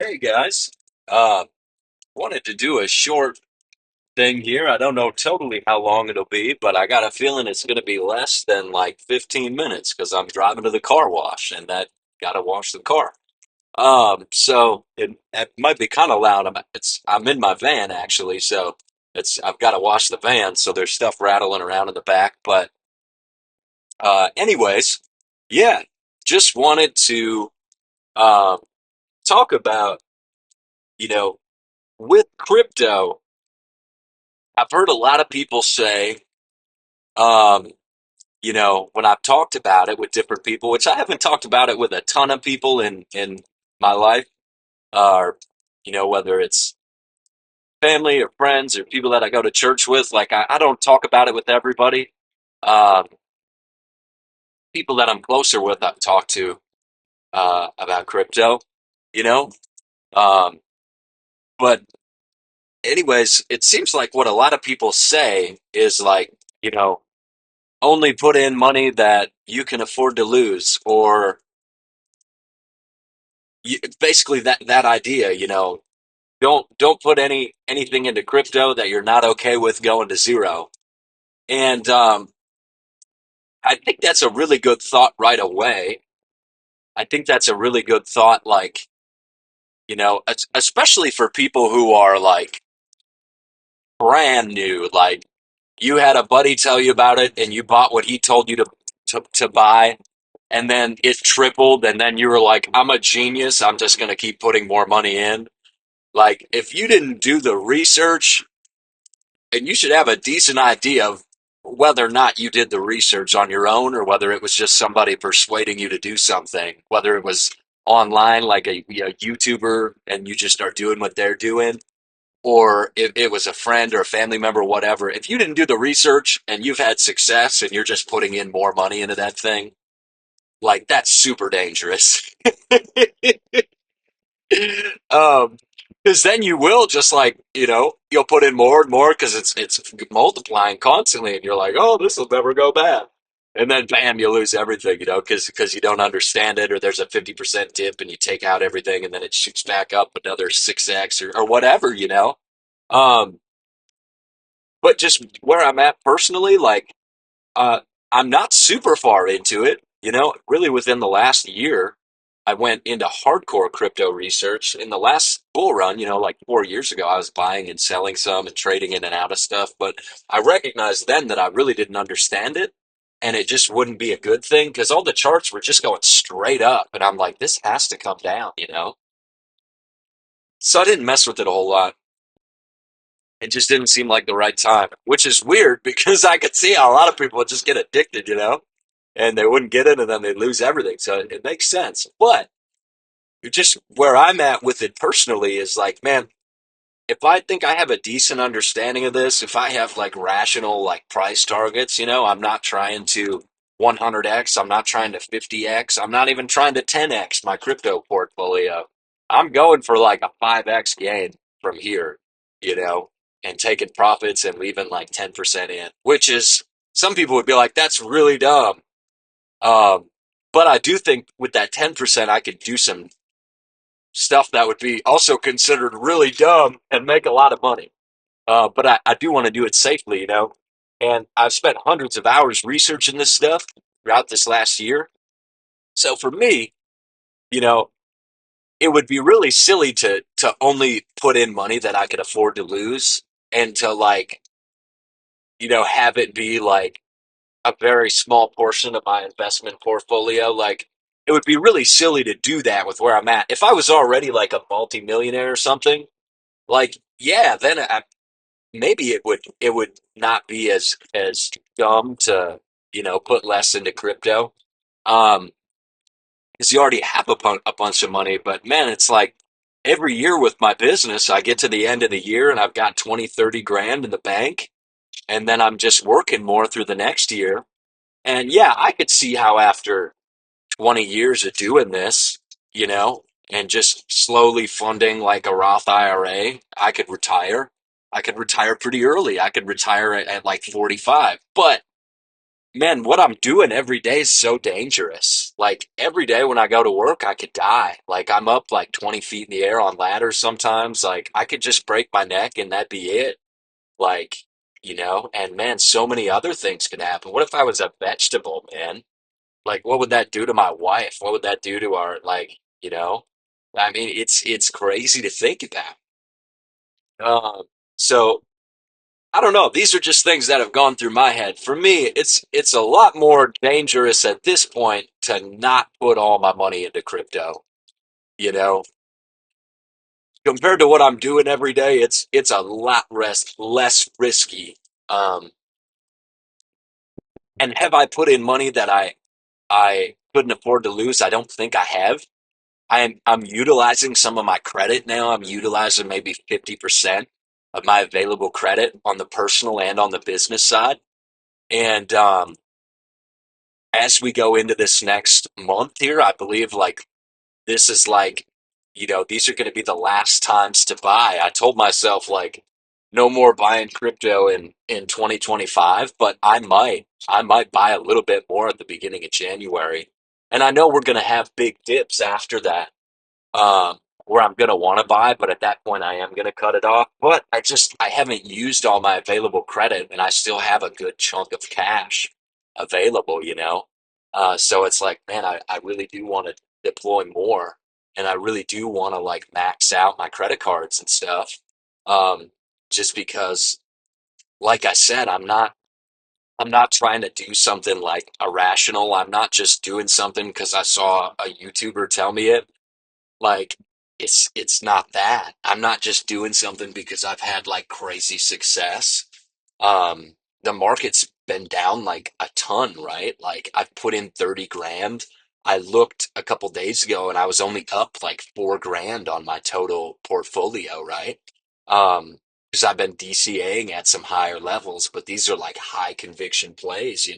Hey guys, uh, wanted to do a short thing here. I don't know totally how long it'll be, but I got a feeling it's going to be less than like 15 minutes because I'm driving to the car wash and that got to wash the car. So it might be kind of loud. I'm in my van actually, so I've got to wash the van, so there's stuff rattling around in the back. But anyways, yeah, just wanted to um, talk about you know with crypto. I've heard a lot of people say, um, when I've talked about it with different people, which I haven't talked about it with a ton of people in my life, or whether it's family or friends or people that I go to church with, like I don't talk about it with everybody. Um, People that I'm closer with, I've talked to about crypto, you know. Um, but anyways, it seems like what a lot of people say is like, you know, only put in money that you can afford to lose, or basically that idea, don't put anything into crypto that you're not okay with going to zero. And I think that's a really good thought right away. I think that's a really good thought, like, especially for people who are like brand new. Like, you had a buddy tell you about it and you bought what he told you to buy, and then it tripled, and then you were like, I'm a genius, I'm just going to keep putting more money in. Like, if you didn't do the research, and you should have a decent idea of whether or not you did the research on your own, or whether it was just somebody persuading you to do something, whether it was online, like a YouTuber, and you just start doing what they're doing, or if it was a friend or a family member, whatever. If you didn't do the research and you've had success and you're just putting in more money into that thing, like, that's super dangerous. um, because then you will just, like, you'll put in more and more because it's multiplying constantly, and you're like, oh, this will never go bad, and then bam, you lose everything, because you don't understand it, or there's a 50% dip and you take out everything and then it shoots back up another 6x, or whatever, um, but just where I'm at personally, like, uh, I'm not super far into it. Really within the last year, I went into hardcore crypto research. In the last bull run, like 4 years ago, I was buying and selling some and trading in and out of stuff. But I recognized then that I really didn't understand it. And it just wouldn't be a good thing because all the charts were just going straight up. And I'm like, this has to come down. So I didn't mess with it a whole lot. It just didn't seem like the right time, which is weird because I could see how a lot of people would just get addicted, and they wouldn't get it and then they'd lose everything. So it makes sense. But just where I'm at with it personally is like, man, if I think I have a decent understanding of this, if I have like rational like price targets, I'm not trying to 100x, I'm not trying to 50x, I'm not even trying to 10x my crypto portfolio. I'm going for like a 5x gain from here, you know, and taking profits and leaving like 10% in, which is, some people would be like, that's really dumb. Um, but I do think with that 10%, I could do some stuff that would be also considered really dumb and make a lot of money. But I do want to do it safely. And I've spent hundreds of hours researching this stuff throughout this last year. So for me, you know, it would be really silly to only put in money that I could afford to lose, and to, like, have it be like a very small portion of my investment portfolio. Like, it would be really silly to do that with where I'm at. If I was already like a multimillionaire or something, like, yeah, then maybe it would not be as dumb to put less into crypto, um because you already have a bunch of money. But man, it's like every year with my business, I get to the end of the year and I've got 20-30 grand in the bank, and then I'm just working more through the next year. And yeah, I could see how after 20 years of doing this, you know, and just slowly funding like a Roth IRA, I could retire. I could retire pretty early. I could retire at like 45. But man, what I'm doing every day is so dangerous. Like every day when I go to work, I could die. Like I'm up like 20 feet in the air on ladders sometimes. Like I could just break my neck and that'd be it. Like, and man, so many other things could happen. What if I was a vegetable, man? Like, what would that do to my wife? What would that do to our, like, you know? I mean, it's crazy to think about. So I don't know. These are just things that have gone through my head. For me, it's a lot more dangerous at this point to not put all my money into crypto. You know, compared to what I'm doing every day, it's a lot less risky. Um, and have I put in money that I couldn't afford to lose? I don't think I have. I'm utilizing some of my credit now. I'm utilizing maybe 50% of my available credit on the personal and on the business side. And as we go into this next month here, I believe like this is like, these are going to be the last times to buy. I told myself like no more buying crypto in 2025, but I might buy a little bit more at the beginning of January. And I know we're going to have big dips after that, where I'm going to want to buy, but at that point I am going to cut it off. But I haven't used all my available credit and I still have a good chunk of cash available. So it's like, man, I really do want to deploy more and I really do want to like max out my credit cards and stuff. Um, just because, like I said, I'm not trying to do something like irrational. I'm not just doing something because I saw a YouTuber tell me it. Like it's not that. I'm not just doing something because I've had like crazy success. The market's been down like a ton, right? Like I've put in 30 grand. I looked a couple days ago and I was only up like 4 grand on my total portfolio, right? Because I've been DCAing at some higher levels, but these are like high conviction plays.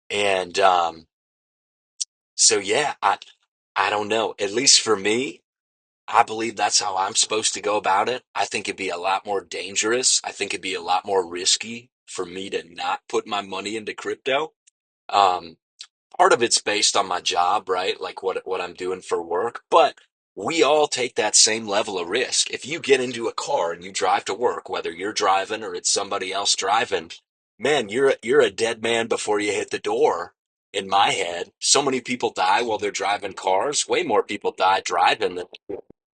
And so yeah, I don't know. At least for me, I believe that's how I'm supposed to go about it. I think it'd be a lot more dangerous. I think it'd be a lot more risky for me to not put my money into crypto. Um, Part of it's based on my job, right? Like what I'm doing for work, but we all take that same level of risk. If you get into a car and you drive to work, whether you're driving or it's somebody else driving, man, you're a dead man before you hit the door. In my head, so many people die while they're driving cars. Way more people die driving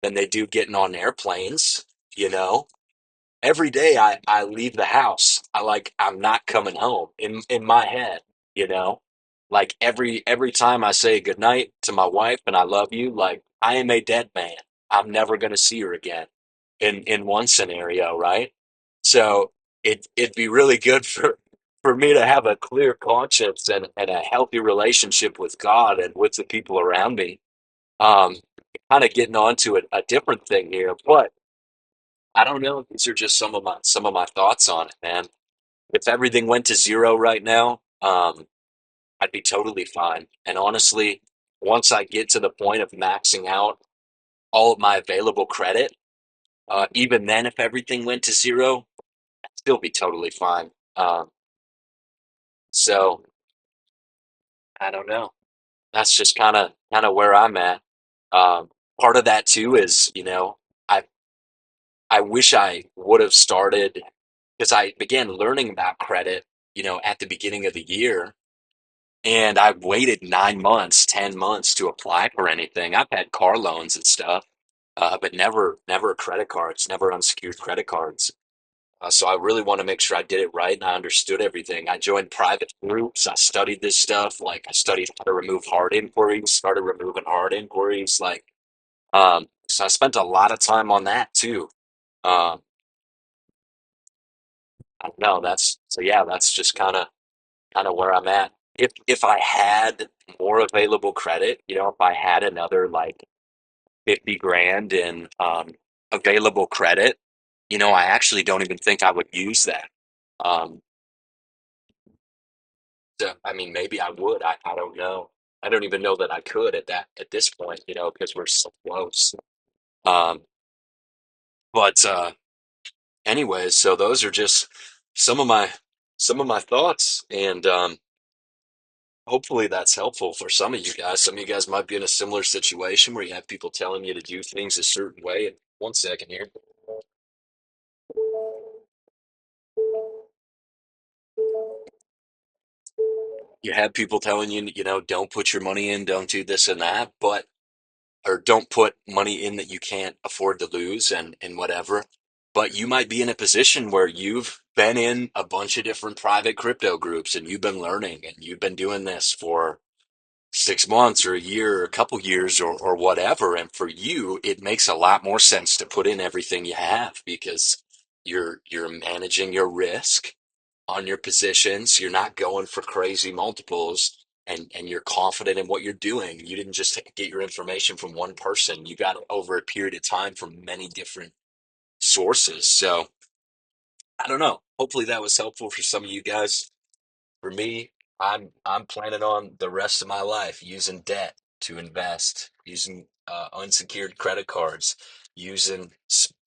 than they do getting on airplanes, you know? Every day I leave the house, I'm not coming home in my head, you know? Like every time I say goodnight to my wife and I love you, like I am a dead man. I'm never gonna see her again in one scenario, right? So it'd be really good for me to have a clear conscience and a healthy relationship with God and with the people around me. Um, Kind of getting on to a different thing here, but I don't know. These are just some of my thoughts on it, man. If everything went to zero right now, I'd be totally fine. And honestly, once I get to the point of maxing out all of my available credit, even then, if everything went to zero, I'd still be totally fine. So I don't know. That's just kind of where I'm at. Part of that too is, I I wish I would have started because I began learning about credit, at the beginning of the year. And I waited 9 months, 10 months to apply for anything. I've had car loans and stuff, but never credit cards, never unsecured credit cards. So I really want to make sure I did it right and I understood everything. I joined private groups. I studied this stuff. Like I studied how to remove hard inquiries, started removing hard inquiries. So I spent a lot of time on that too. Um, I don't know. Yeah, that's just kind of where I'm at. If I had more available credit, if I had another like 50 grand in available credit, I actually don't even think I would use that. Um, so, I mean, maybe I would. I don't know. I don't even know that I could at this point, because we're so close. Um, but anyways, so those are just some of my some of my thoughts, and hopefully that's helpful for some of you guys. Some of you guys might be in a similar situation where you have people telling you to do things a certain way. And one second here. You have people telling you, don't put your money in, don't do this and that, but or don't put money in that you can't afford to lose and whatever. But you might be in a position where you've been in a bunch of different private crypto groups and you've been learning and you've been doing this for 6 months or a year or a couple years or whatever. And for you, it makes a lot more sense to put in everything you have because you're managing your risk on your positions. You're not going for crazy multiples and you're confident in what you're doing. You didn't just get your information from one person. You got it over a period of time from many different sources. So I don't know. Hopefully that was helpful for some of you guys. For me, I'm planning on the rest of my life using debt to invest, using unsecured credit cards, using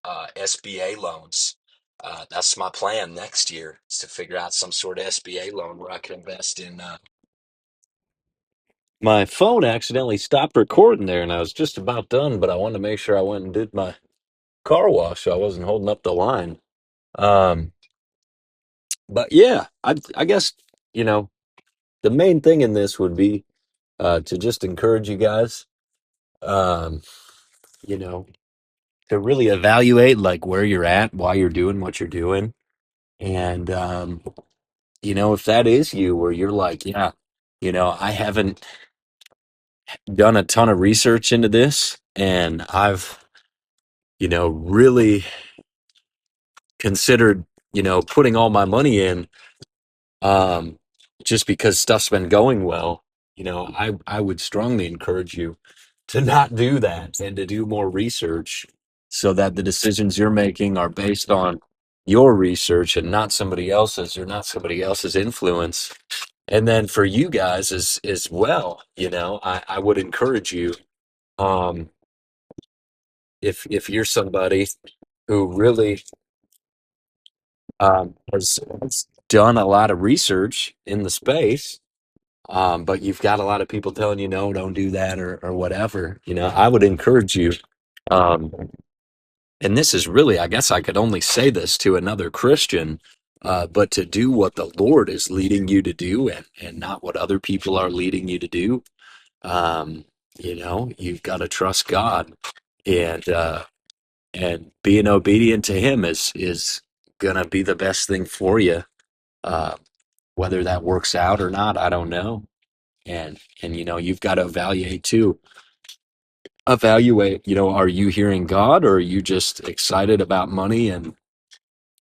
SBA loans. That's my plan next year is to figure out some sort of SBA loan where I can invest in. My phone accidentally stopped recording there, and I was just about done, but I wanted to make sure I went and did my car wash, so I wasn't holding up the line. Um, but yeah, I guess you know the main thing in this would be to just encourage you guys, um, you know, to really evaluate like where you're at, why you're doing what you're doing, and if that is you, where you're like, yeah, I haven't done a ton of research into this, and I've, really considered, putting all my money in, um, just because stuff's been going well. I would strongly encourage you to not do that and to do more research so that the decisions you're making are based on your research and not somebody else's or not somebody else's influence. And then for you guys as well, I would encourage you, um, if you're somebody who really has done a lot of research in the space, but you've got a lot of people telling you no, don't do that or whatever. I would encourage you. Um, and this is really, I guess I could only say this to another Christian, but to do what the Lord is leading you to do and not what other people are leading you to do. You've got to trust God and being obedient to Him is gonna be the best thing for you. Uh, whether that works out or not, I don't know. And you've got to evaluate too. Evaluate, are you hearing God or are you just excited about money and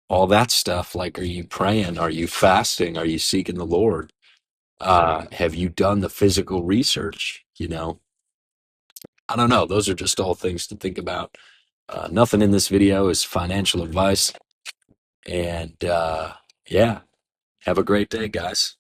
all that stuff? Like, are you praying? Are you fasting? Are you seeking the Lord? Have you done the physical research? I don't know. Those are just all things to think about. Nothing in this video is financial advice. And yeah, have a great day, guys.